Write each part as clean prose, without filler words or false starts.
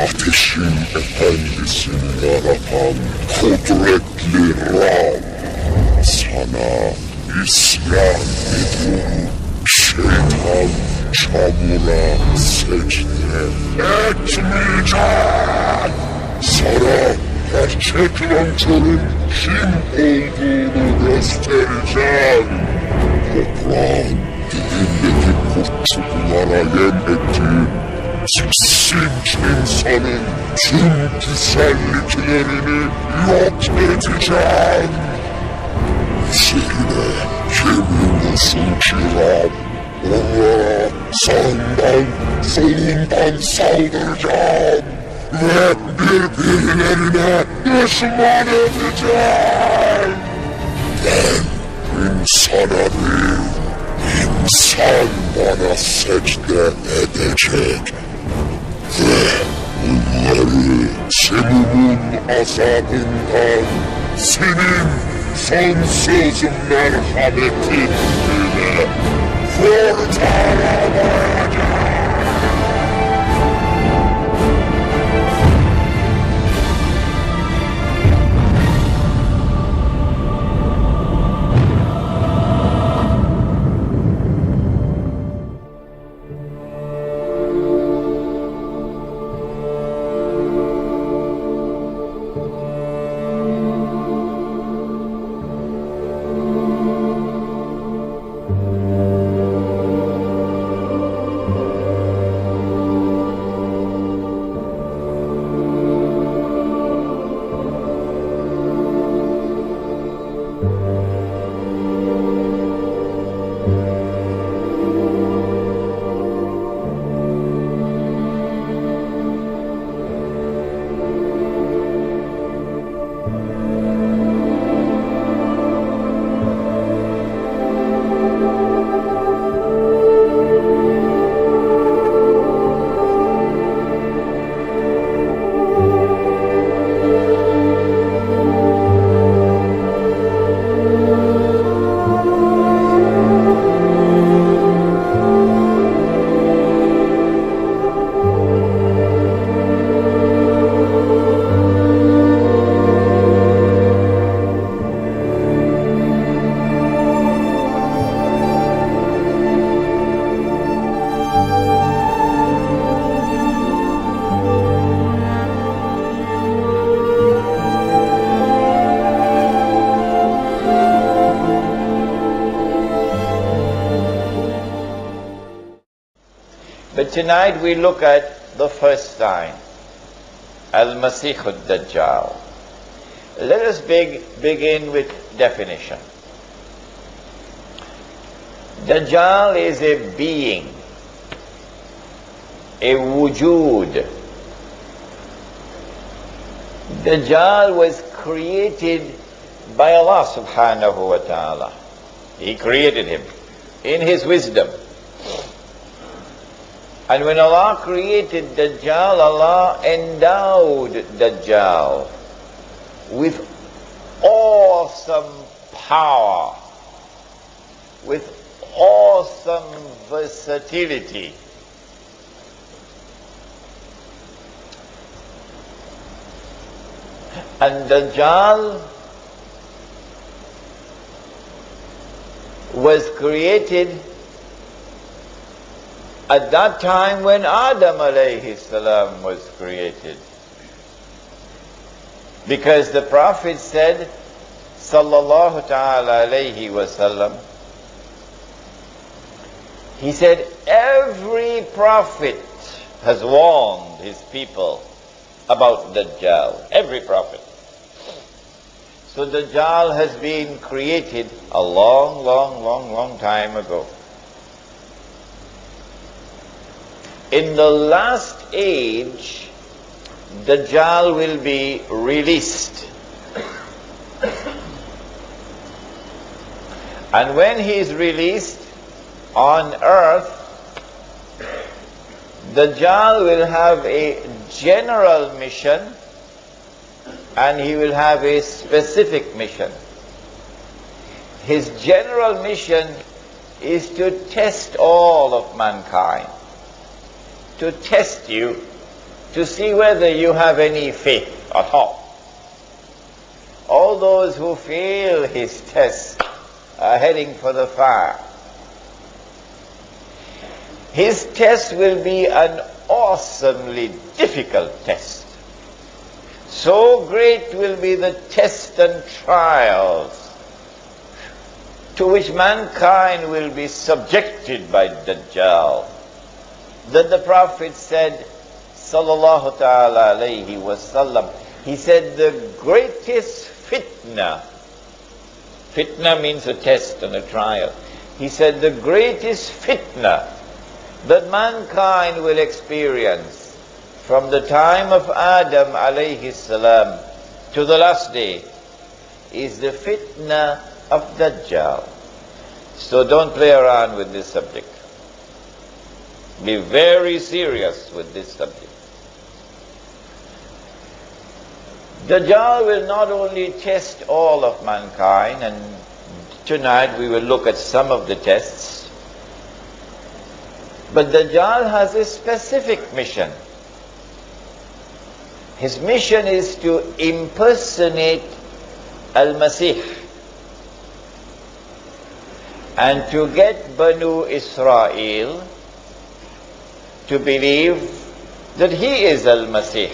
Ateşin efendisin yaratan kudretli Rab, sana isyan ediyorum. Şeytan çamura secde etmeyecek. Sana gerçek nankörün kim olduğunu göstereceğim. Toprağın dibindeki kurtçuklara yem ettiğin tiksinç insanın tüm güzelliklerini yok edeceğim. Üzerine yemin olsun ki Rab, onlara sağından solundan saldıracağım ve birbirlerine düşman edeceğim. Ben insana değil, insan bana secde edecek ve bunları semumun azabından senin sonsuz merhametin ile kurtaramayacağım. But tonight we look at the first sign, Al-Masih al-Dajjal. Let us begin with definition. Dajjal is a being, a wujud. Dajjal was created by Allah subhanahu wa ta'ala. He created him in his wisdom. And when Allah created Dajjal, Allah endowed Dajjal with awesome power, with awesome versatility. And Dajjal was created at that time when Adam alayhi salam was created. Because the Prophet said, sallallahu ta'ala alayhi wasallam, he said, every prophet has warned his people about Dajjal. Every prophet. So Dajjal has been created a long time ago. In the last age, Dajjal will be released. And when he is released on earth, Dajjal will have a general mission and he will have a specific mission. His general mission is to test all of mankind. To test you to see whether you have any faith at all. All those who fail his test are heading for the fire. His test will be an awesomely difficult test. So great will be the test and trials to which mankind will be subjected by Dajjal, that the Prophet said, sallallahu ta'ala alayhi wasallam, he said the greatest fitna means a test and a trial. He said the greatest fitna that mankind will experience from the time of Adam alayhi salam to the last day is the fitna of Dajjal. So don't play around with this subject. Be very serious with this subject. Dajjal will not only test all of mankind, and tonight we will look at some of the tests, but Dajjal has a specific mission. His mission is to impersonate Al-Masih and to get Banu Israel to believe that he is Al-Masih.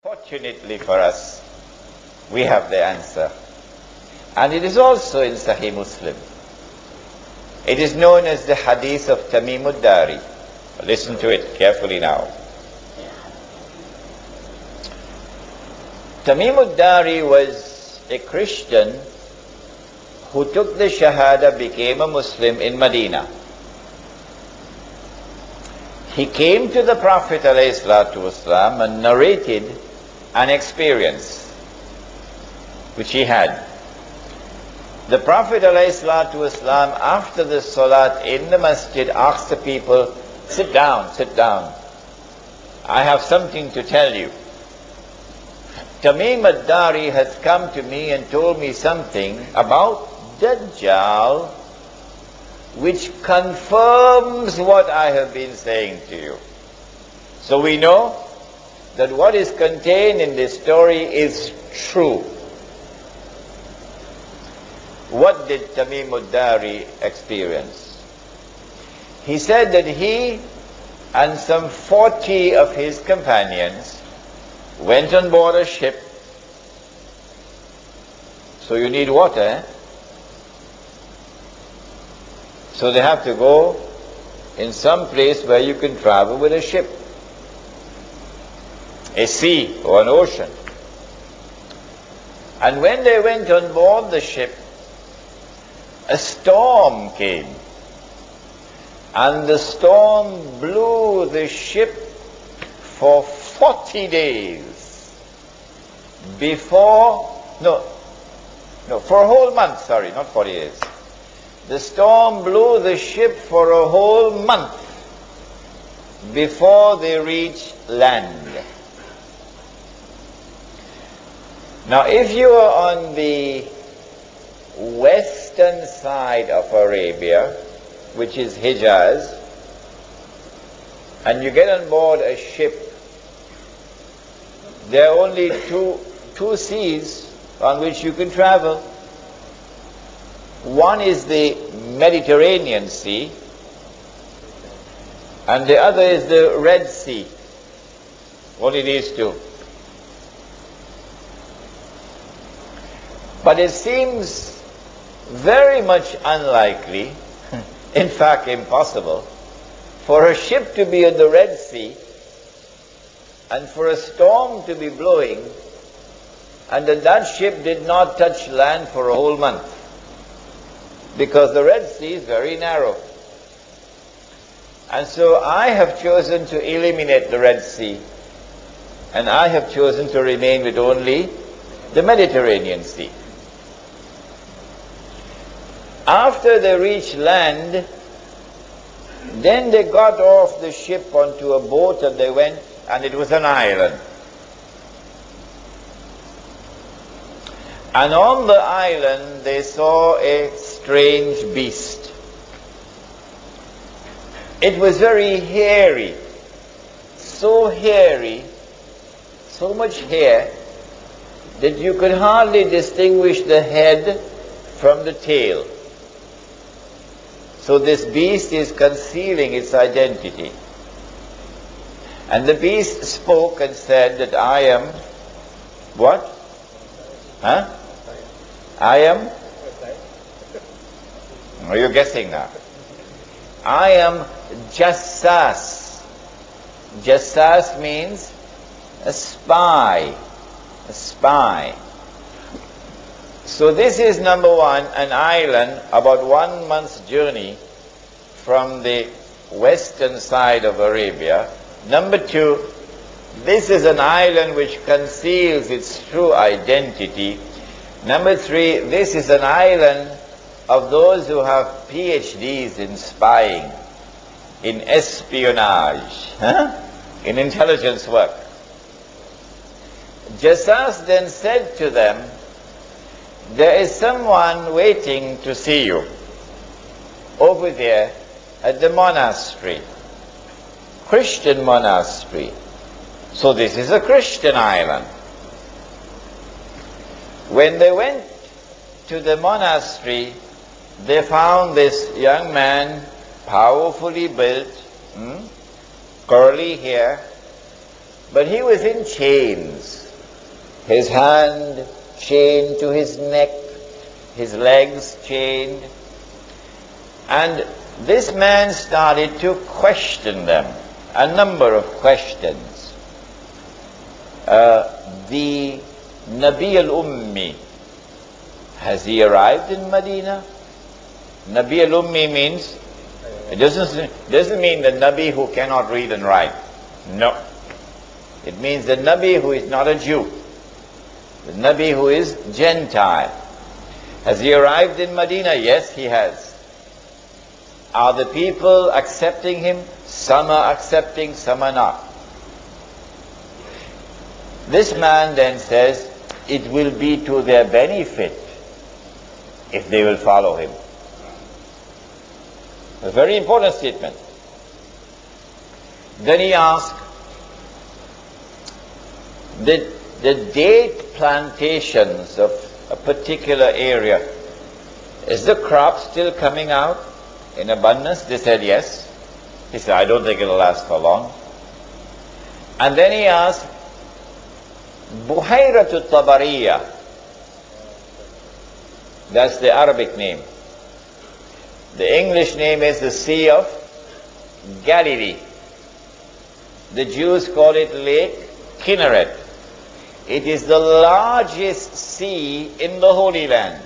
Fortunately for us, we have the answer. And it is also in Sahih Muslim. It is known as the hadith of Tamim ad-Dari. Listen to it carefully now. Tamim ad-Dari was a Christian who took the Shahada, became a Muslim in Medina. He came to the Prophet ﷺ and narrated an experience which he had. The Prophet ﷺ, after the Salat in the masjid, asked the people, sit down, sit down. I have something to tell you. Tamim ad-Dari has come to me and told me something about Dajjal which confirms what I have been saying to you. So we know that what is contained in this story is true. What did Tamim ad-Dari experience? He said that he and some 40 of his companions went on board a ship. So you need water, eh? So they have to go in some place where you can travel with a ship, a sea or an ocean. And when they went on board the ship, a storm came, and the storm blew the ship for 40 days for a whole month, sorry, not 40 days. The storm blew the ship for a whole month before they reached land. Now, if you are on the western side of Arabia, which is Hijaz, and you get on board a ship, there are only two seas on which you can travel. One is the Mediterranean Sea, and the other is the Red Sea. Only these two. But it seems very much unlikely, in fact impossible, for a ship to be in the Red Sea and for a storm to be blowing and that ship did not touch land for a whole month, because the Red Sea is very narrow. And so I have chosen to eliminate the Red Sea, and I have chosen to remain with only the Mediterranean Sea. After they reached land, then they got off the ship onto a boat and they went, and it was an island. And on the island they saw a strange beast. It was very hairy, so much hair, that you could hardly distinguish the head from the tail. So this beast is concealing its identity. And the beast spoke and said that I am what? I am? Are you guessing now? I am Jassas. Jassas means a spy. A spy. So this is number one, an island about 1 month's journey from the western side of Arabia. Number two, this is an island which conceals its true identity. Number three, this is an island of those who have PhDs in spying, in espionage, in intelligence work. Jassas then said to them, there is someone waiting to see you over there at the monastery, Christian monastery. So this is a Christian island. When they went to the monastery, they found this young man, powerfully built, curly hair, but he was in chains. His hand chained to his neck, his legs chained. And this man started to question them, a number of questions. The Nabi al-Ummi, has he arrived in Medina? Nabi al-Ummi means, it doesn't mean the Nabi who cannot read and write. No. It means the Nabi who is not a Jew. The Nabi who is Gentile. Has he arrived in Medina? Yes, he has. Are the people accepting him? Some are accepting, some are not. This man then says, it will be to their benefit if they will follow him. A very important statement. Then he asked, the date plantations of a particular area, is the crop still coming out in abundance? They said yes. He said, I don't think it'll last for long. And then he asked, Buhayratu Tabariya, that's the Arabic name. The English name is the Sea of Galilee. The Jews call it Lake Kinneret. It is the largest sea in the Holy Land.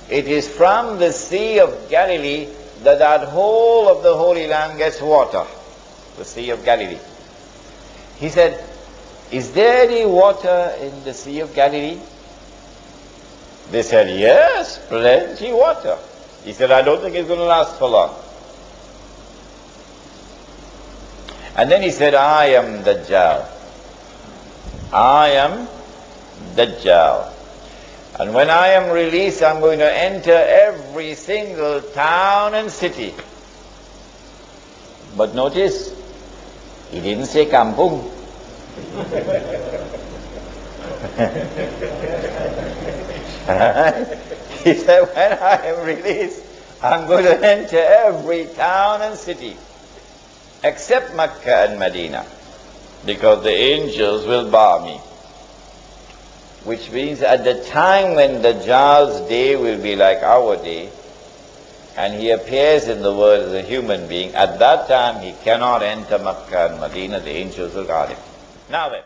It is from the Sea of Galilee that whole of the Holy Land gets water. The Sea of Galilee. He said, is there any water in the Sea of Galilee? They said, yes, plenty water. He said, I don't think it's going to last for long. And then he said, I am Dajjal. I am Dajjal. And when I am released, I'm going to enter every single town and city. But notice, he didn't say kampung. He said, when I am released, I'm going to enter every town and city, except Mecca and Medina, because the angels will bar me. which means at the time when Dajjal's day will be like our day, and he appears in the world as a human being, at that time he cannot enter Makkah and Medina, the angels will guard him. Now then,